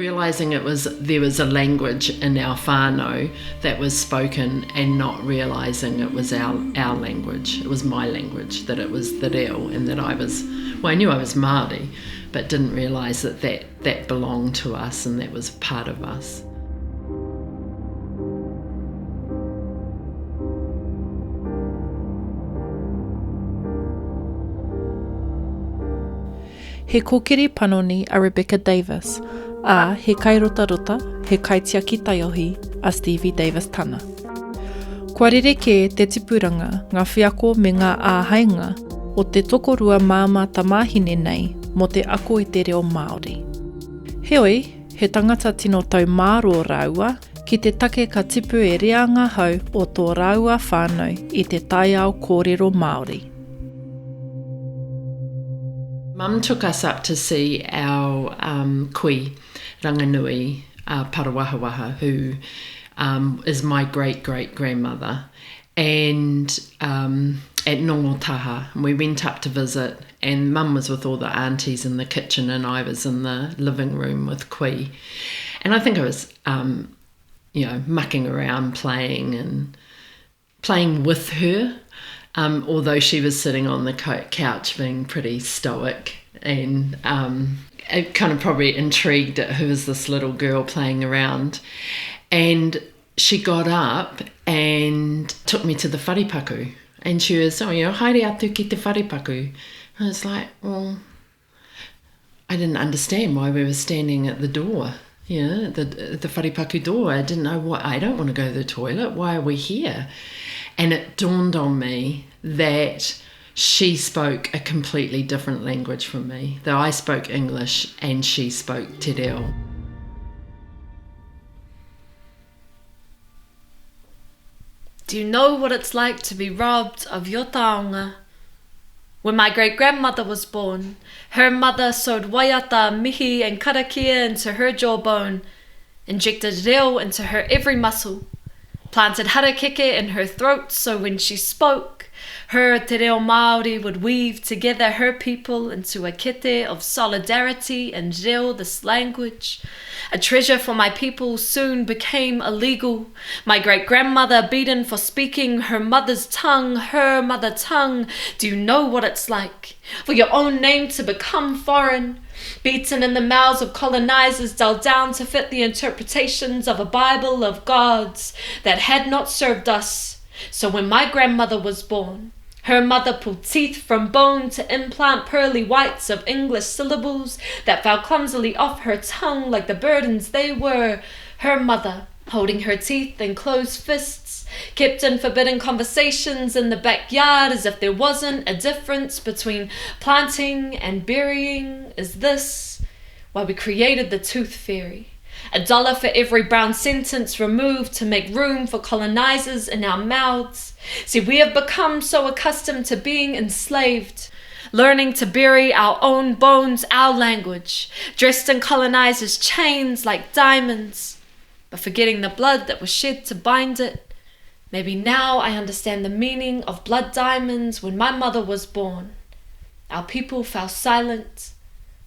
Realising there was a language in our whānau that was spoken and not realising it was our language. It was my language, that it was the reo, and that I knew I was Māori, but didn't realise that belonged to us and that was part of us. He kōkiri panoni a Rebecca Davis, a he kairotarota, he kaitiaki taiohi a Stevie Davis-Tana. Kua rerekē te tipuranga ngā wheako me ngā āhainga o te tokorua māmā tamāhine nei mo te ako i te reo Māori. Heoi, he tangata tino tau māro rāua ki te take ka tipu e reanga hau o tō rāua whānau i te taiao kōrero Māori. Mum took us up to see our kui ranganui, Parawahawaha, who is my great-great-grandmother, and at Nongotaha. We went up to visit, and Mum was with all the aunties in the kitchen, and I was in the living room with kui. And I think I was, mucking around, playing with her. Although she was sitting on the couch being pretty stoic, and it kind of probably intrigued at who was this little girl playing around. And she got up and took me to the wharipaku, and she was, haere atu ki te wharipaku. And I was like, well, I didn't understand why we were standing at the door, the wharipaku door. I didn't know why. I don't want to go to the toilet. Why are we here? And it dawned on me that she spoke a completely different language from me, that I spoke English and she spoke te reo. Do you know what it's like to be robbed of your taonga? When my great-grandmother was born, her mother sewed waiata, mihi and karakia into her jawbone, injected reo into her every muscle, planted harakeke in her throat so when she spoke, her te reo Māori would weave together her people into a kete of solidarity and reo, this language. A treasure for my people soon became illegal. My great-grandmother beaten for speaking her mother's tongue, her mother tongue. Do you know what it's like for your own name to become foreign? Beaten in the mouths of colonizers, dulled down to fit the interpretations of a Bible of gods that had not served us. So when my grandmother was born, her mother pulled teeth from bone to implant pearly whites of English syllables that fell clumsily off her tongue like the burdens they were. Her mother, holding her teeth in closed fists, kept in forbidden conversations in the backyard as if there wasn't a difference between planting and burying. Is this why we created the tooth fairy? $1 for every brown sentence removed to make room for colonizers in our mouths. See, we have become so accustomed to being enslaved, learning to bury our own bones, our language, dressed in colonizers' chains like diamonds, but forgetting the blood that was shed to bind it. Maybe now I understand the meaning of blood diamonds. When my mother was born, our people fell silent.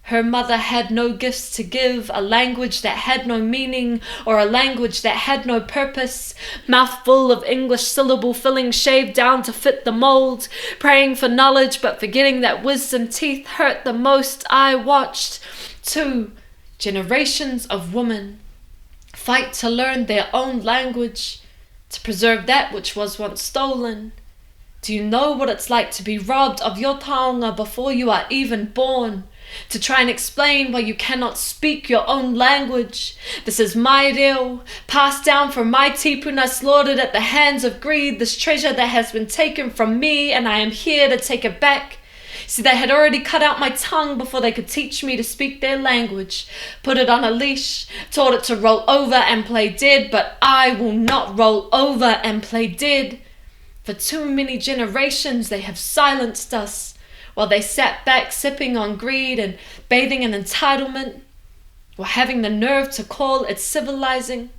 Her mother had no gifts to give, a language that had no meaning or a language that had no purpose. Mouth full of English syllable filling shaved down to fit the mold. Praying for knowledge but forgetting that wisdom teeth hurt the most. I watched 2 generations of women fight to learn their own language, to preserve that which was once stolen. Do you know what it's like to be robbed of your taonga before you are even born? To try and explain why you cannot speak your own language. This is my reo, passed down from my tipuna, slaughtered at the hands of greed, this treasure that has been taken from me, and I am here to take it back. See, they had already cut out my tongue before they could teach me to speak their language, put it on a leash, taught it to roll over and play dead, but I will not roll over and play dead. For too many generations they have silenced us, while they sat back sipping on greed and bathing in entitlement, or having the nerve to call it civilizing.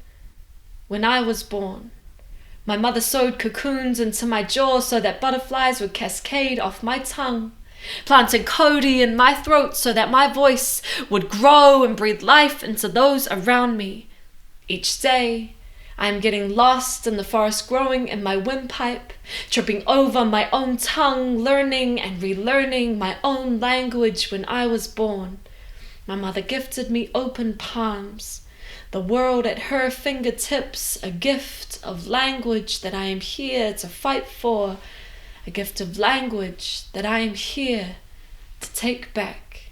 When I was born, my mother sewed cocoons into my jaw so that butterflies would cascade off my tongue. planting Cody in my throat so that my voice would grow and breathe life into those around me. Each day, I am getting lost in the forest growing in my windpipe, tripping over my own tongue, learning and relearning my own language when I was born. My mother gifted me open palms, the world at her fingertips, a gift of language that I am here to fight for, a gift of language that I am here to take back.